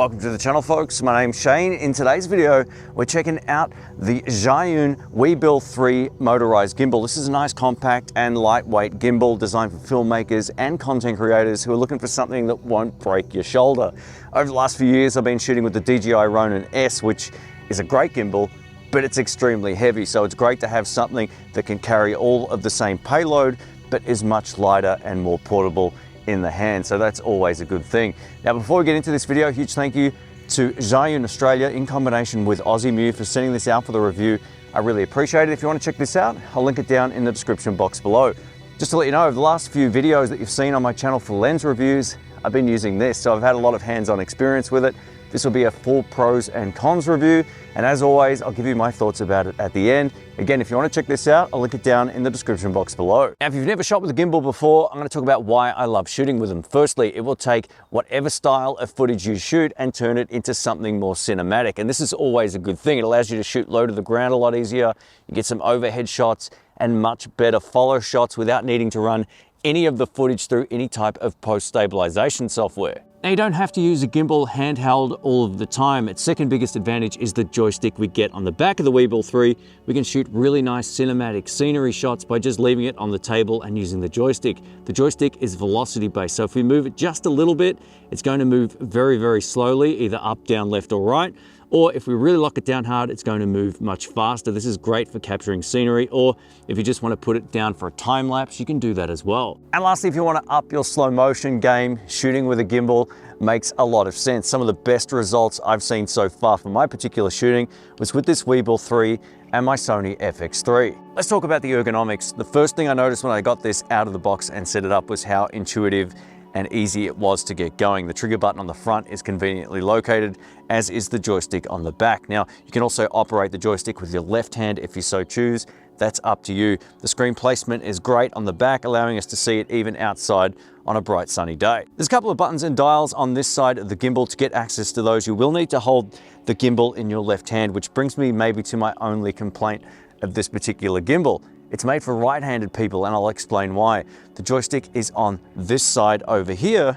Welcome to the channel, folks. My name's Shane. In today's video, we're checking out the Zhiyun Weebill 3 motorized gimbal. This is a nice compact and lightweight gimbal designed for filmmakers and content creators who are looking for something that won't break your shoulder. Over the last few years, I've been shooting with the DJI Ronin S, which is a great gimbal, but it's extremely heavy. So it's great to have something that can carry all of the same payload, but is much lighter and more portable in the hand, so that's always a good thing. Now, before we get into this video, a huge thank you to Zhiyun Australia in combination with Aussie Mew for sending this out for the review. I really appreciate it. If you want to check this out, I'll link it down in the description box below. Just to let you know, over the last few videos that you've seen on my channel for lens reviews, I've been using this, so I've had a lot of hands-on experience with it. This will be a full pros and cons review, and as always, I'll give you my thoughts about it at the end. Again, if you want to check this out, I'll link it down in the description box below. Now, if you've never shot with a gimbal before, I'm going to talk about why I love shooting with them. Firstly, it will take whatever style of footage you shoot and turn it into something more cinematic, and this is always a good thing. It allows you to shoot low to the ground a lot easier. You get some overhead shots and much better follow shots without needing to run any of the footage through any type of post stabilization software. Now, you don't have to use a gimbal handheld all of the time. Its second biggest advantage is the joystick we get on the back of the Weebill 3. We can shoot really nice cinematic scenery shots by just leaving it on the table and using the joystick. The joystick is velocity based, so if we move it just a little bit, it's going to move very, very slowly, either up, down, left, or right. Or if we really lock it down hard, it's going to move much faster. This is great for capturing scenery, or if you just want to put it down for a time lapse, you can do that as well. And lastly, if you want to up your slow motion game, shooting with a gimbal makes a lot of sense. Some of the best results I've seen so far for my particular shooting was with this Weebill 3 and my Sony FX3. Let's talk about the ergonomics. The first thing I noticed when I got this out of the box and set it up was how intuitive and easy it was to get going. The trigger button on the front is conveniently located, as is the joystick on the back. Now, you can also operate the joystick with your left hand if you so choose. That's up to you. The screen placement is great on the back, allowing us to see it even outside on a bright sunny day. There's a couple of buttons and dials on this side of the gimbal. To get access to those, you will need to hold the gimbal in your left hand, which brings me maybe to my only complaint of this particular gimbal. It's made for right-handed people, and I'll explain why. The joystick is on this side over here,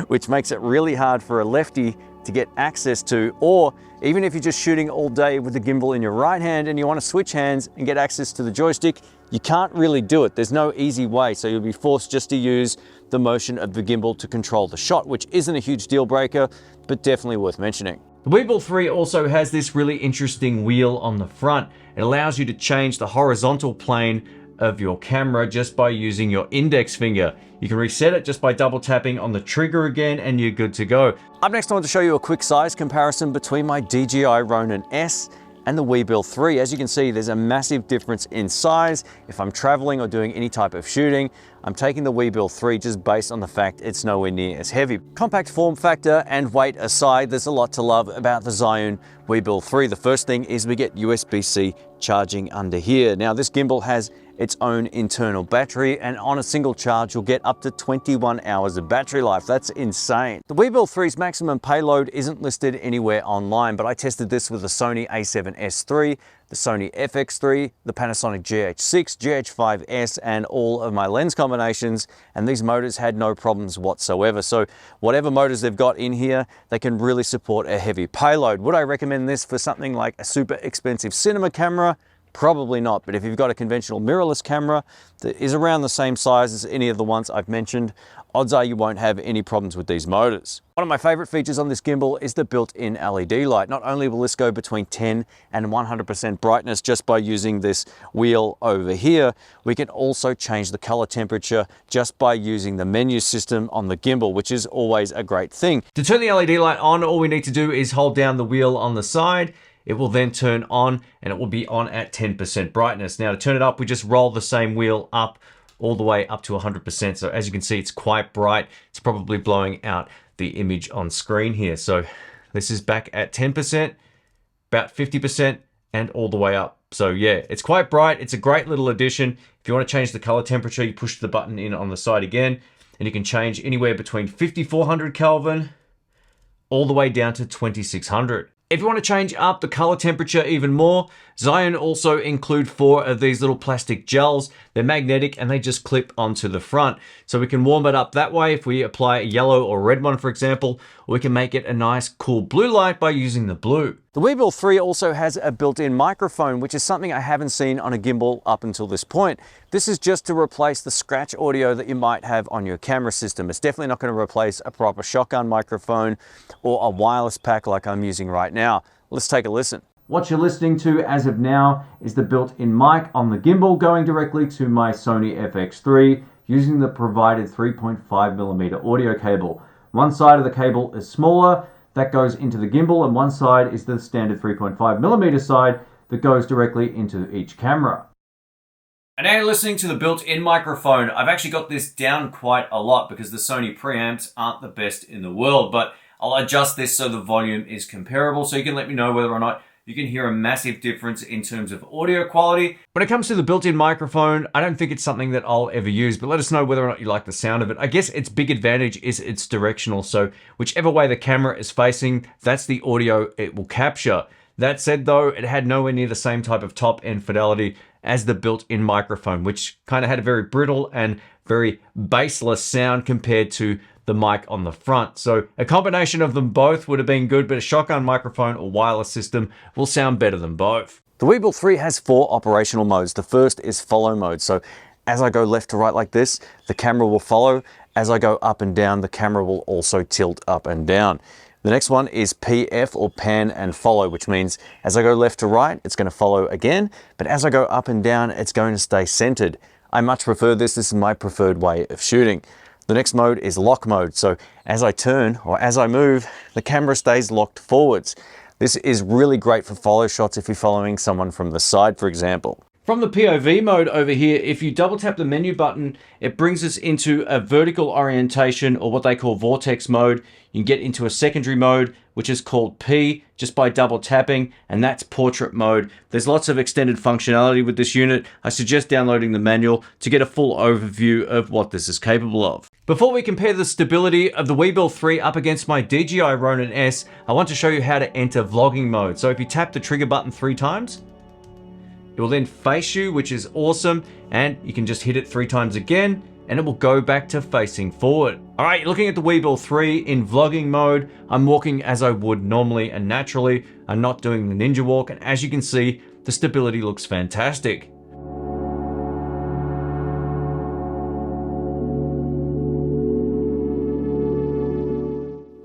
which makes it really hard for a lefty to get access to, or even if you're just shooting all day with the gimbal in your right hand and you want to switch hands and get access to the joystick, you can't really do it. There's no easy way, so you'll be forced just to use the motion of the gimbal to control the shot, which isn't a huge deal breaker, but definitely worth mentioning. The Weebill 3 also has this really interesting wheel on the front. It allows you to change the horizontal plane of your camera just by using your index finger. You can reset it just by double tapping on the trigger again, and you're good to go. Up next, I want to show you a quick size comparison between my DJI Ronin S and the Weebill 3. As you can see, there's a massive difference in size. If I'm traveling or doing any type of shooting, I'm taking the Weebill 3 just based on the fact it's nowhere near as heavy. Compact form factor and weight aside, there's a lot to love about the Zhiyun Weebill 3. The first thing is we get USB-C charging under here. Now, this gimbal has its own internal battery, and on a single charge, you'll get up to 21 hours of battery life. That's insane. The Weebill 3's maximum payload isn't listed anywhere online, but I tested this with the Sony a7S III, the Sony FX3, the Panasonic GH6, GH5S, and all of my lens combinations, and these motors had no problems whatsoever. So whatever motors they've got in here, they can really support a heavy payload. Would I recommend this for something like a super expensive cinema camera? Probably not, but if you've got a conventional mirrorless camera that is around the same size as any of the ones I've mentioned, odds are you won't have any problems with these motors. One of my favorite features on this gimbal is the built-in LED light. Not only will this go between 10 and 100% brightness just by using this wheel over here, we can also change the color temperature just by using the menu system on the gimbal, which is always a great thing. To turn the LED light on, all we need to do is hold down the wheel on the side. It will then turn on, and it will be on at 10% brightness. Now, to turn it up, we just roll the same wheel up all the way up to 100%. So as you can see, it's quite bright. It's probably blowing out the image on screen here. So this is back at 10%, about 50%, and all the way up. So yeah, it's quite bright. It's a great little addition. If you want to change the color temperature, you push the button in on the side again, and you can change anywhere between 5400 Kelvin all the way down to 2600. If you want to change up the color temperature even more, Zhiyun also include 4 of these little plastic gels. They're magnetic and they just clip onto the front. So we can warm it up that way if we apply a yellow or red one, for example, or we can make it a nice cool blue light by using the blue. The Weebill 3 also has a built-in microphone, which is something I haven't seen on a gimbal up until this point. This is just to replace the scratch audio that you might have on your camera system. It's definitely not going to replace a proper shotgun microphone or a wireless pack like I'm using right now. Let's take a listen. What you're listening to as of now is the built-in mic on the gimbal going directly to my Sony FX3 using the provided 3.5mm audio cable. One side of the cable is smaller, that goes into the gimbal, and one side is the standard 3.5mm side that goes directly into each camera. And now you're listening to the built-in microphone. I've actually got this down quite a lot because the Sony preamps aren't the best in the world, but I'll adjust this so the volume is comparable, so you can let me know whether or not you can hear a massive difference in terms of audio quality. When it comes to the built-in microphone, I don't think it's something that I'll ever use, but let us know whether or not you like the sound of it. I guess its big advantage is it's directional, so whichever way the camera is facing, that's the audio it will capture. That said though, it had nowhere near the same type of top-end fidelity as the built-in microphone, which kind of had a very brittle and very bassless sound compared to the mic on the front. So a combination of them both would have been good, but a shotgun microphone or wireless system will sound better than both. The Weebill 3 has 4 operational modes. The first is follow mode. So as I go left to right like this, the camera will follow. As I go up and down, the camera will also tilt up and down. The next one is PF or pan and follow, which means as I go left to right, it's going to follow again, but as I go up and down, it's going to stay centered. I much prefer this. This is my preferred way of shooting. The next mode is lock mode. So as I turn or as I move, the camera stays locked forwards. This is really great for follow shots if you're following someone from the side, for example. From the POV mode over here, if you double tap the menu button, it brings us into a vertical orientation or what they call vortex mode. You can get into a secondary mode, which is called P, just by double tapping, and that's portrait mode. There's lots of extended functionality with this unit. I suggest downloading the manual to get a full overview of what this is capable of. Before we compare the stability of the Weebill 3 up against my DJI Ronin S, I want to show you how to enter vlogging mode. So if you tap the trigger button 3 times, it will then face you, which is awesome, and you can just hit it 3 times again, and it will go back to facing forward. All right, you're looking at the Weebill 3 in vlogging mode. I'm walking as I would normally and naturally. I'm not doing the ninja walk, and as you can see, the stability looks fantastic.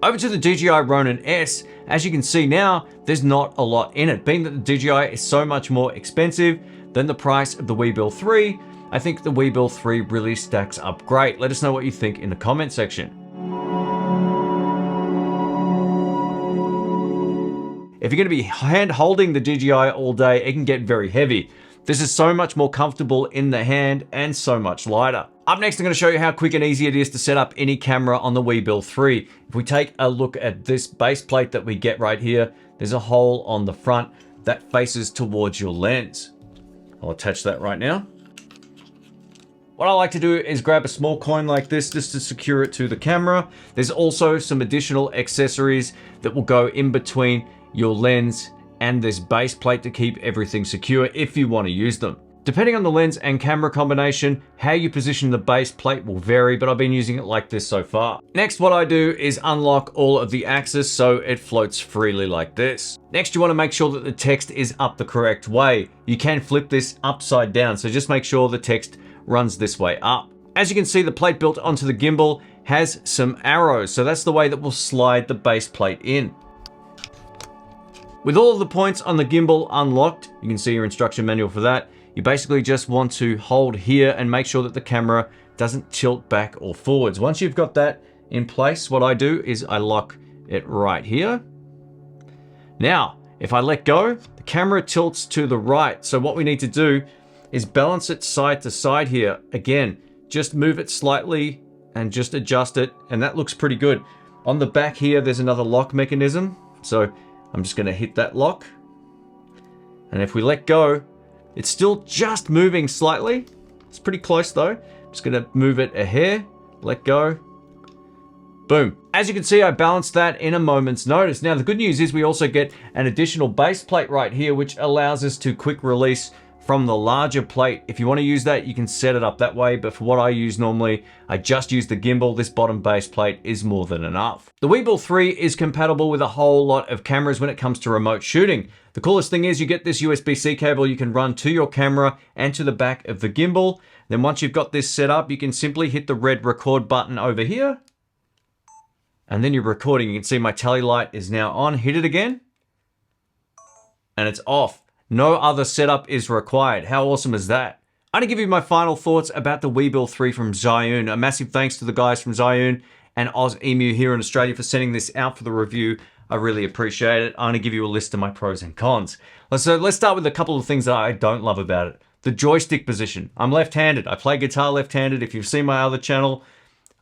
Over to the DJI Ronin S, as you can see now, there's not a lot in it. Being that the DJI is so much more expensive than the price of the Weebill 3, I think the Weebill 3 really stacks up great. Let us know what you think in the comment section. If you're going to be hand holding the DJI all day, it can get very heavy. This is so much more comfortable in the hand and so much lighter. Up next, I'm going to show you how quick and easy it is to set up any camera on the Weebill 3. If we take a look at this base plate that we get right here, there's a hole on the front that faces towards your lens. I'll attach that right now. What I like to do is grab a small coin like this just to secure it to the camera. There's also some additional accessories that will go in between your lens and this base plate to keep everything secure if you want to use them. Depending on the lens and camera combination, how you position the base plate will vary, but I've been using it like this so far. Next, what I do is unlock all of the axes so it floats freely like this. Next, you want to make sure that the text is up the correct way. You can flip this upside down, so just make sure the text runs this way up. As you can see, the plate built onto the gimbal has some arrows, so that's the way that we'll slide the base plate in. With all of the points on the gimbal unlocked, you can see your instruction manual for that. You basically just want to hold here and make sure that the camera doesn't tilt back or forwards. Once you've got that in place, what I do is I lock it right here. Now, if I let go, the camera tilts to the right. So what we need to do is balance it side to side here. Again, just move it slightly and just adjust it, and that looks pretty good. On the back here, there's another lock mechanism. So I'm just gonna hit that lock. And if we let go, it's still just moving slightly. It's pretty close though. Just gonna move it a hair, let go, Boom. As you can see, I balanced that in a moment's notice. Now, the good news is we also get an additional base plate right here, which allows us to quick release from the larger plate. If you want to use that, you can set it up that way. But for what I use normally, I just use the gimbal. This bottom base plate is more than enough. The Weebill 3 is compatible with a whole lot of cameras when it comes to remote shooting. The coolest thing is you get this USB-C cable you can run to your camera and to the back of the gimbal. Then once you've got this set up, you can simply hit the red record button over here. And then you're recording. You can see my tally light is now on. Hit it again. And it's off. No other setup is required. How awesome is that? I'm gonna give you my final thoughts about the Weebill 3 from Zhiyun. A massive thanks to the guys from Zhiyun and OzEmu here in Australia for sending this out for the review. I really appreciate it. I'm gonna give you a list of my pros and cons. So let's start with a couple of things that I don't love about it. The joystick position. I'm left-handed. I play guitar left-handed. If you've seen my other channel,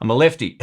I'm a lefty.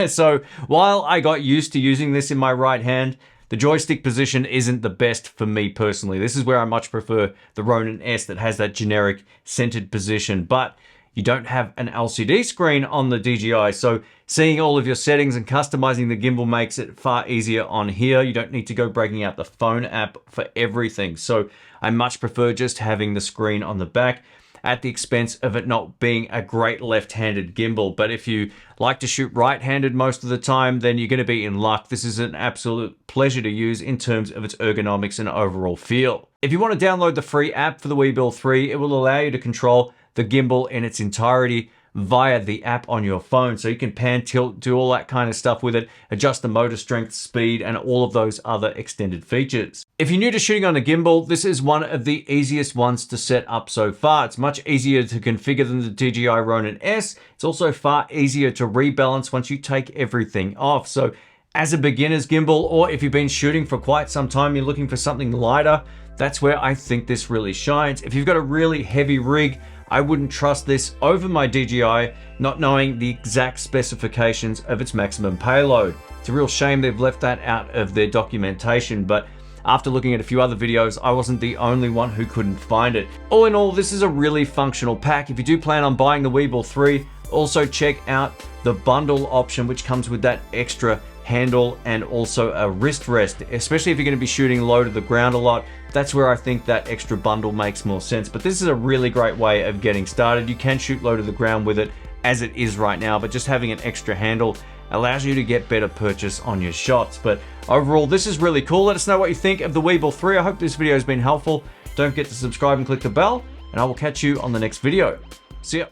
So while I got used to using this in my right hand, the joystick position isn't the best for me personally. This is where I much prefer the Ronin S that has that generic centered position, but you don't have an LCD screen on the DJI. So seeing all of your settings and customizing the gimbal makes it far easier on here. You don't need to go breaking out the phone app for everything. So I much prefer just having the screen on the back at the expense of it not being a great left-handed gimbal. But if you like to shoot right-handed most of the time, then you're gonna be in luck. This is an absolute pleasure to use in terms of its ergonomics and overall feel. If you want to download the free app for the Weebill 3, it will allow you to control the gimbal in its entirety via the app on your phone. So you can pan, tilt, do all that kind of stuff with it, adjust the motor strength, speed, and all of those other extended features. If you're new to shooting on a gimbal, this is one of the easiest ones to set up so far. It's much easier to configure than the DJI Ronin S. It's also far easier to rebalance once you take everything off. So as a beginner's gimbal, or if you've been shooting for quite some time, you're looking for something lighter, that's where I think this really shines. If you've got a really heavy rig, I wouldn't trust this over my DJI, not knowing the exact specifications of its maximum payload. It's a real shame they've left that out of their documentation, but after looking at a few other videos, I wasn't the only one who couldn't find it. All in all, this is a really functional pack. If you do plan on buying the Weebill 3, also check out the bundle option, which comes with that extra handle and also a wrist rest, especially if you're going to be shooting low to the ground a lot. That's where I think that extra bundle makes more sense. But this is a really great way of getting started. You can shoot low to the ground with it as it is right now, but just having an extra handle allows you to get better purchase on your shots. But overall, this is really cool. Let us know what you think of the Weebill 3. I hope this video has been helpful. Don't forget to subscribe and click the bell, and I will catch you on the next video. See ya.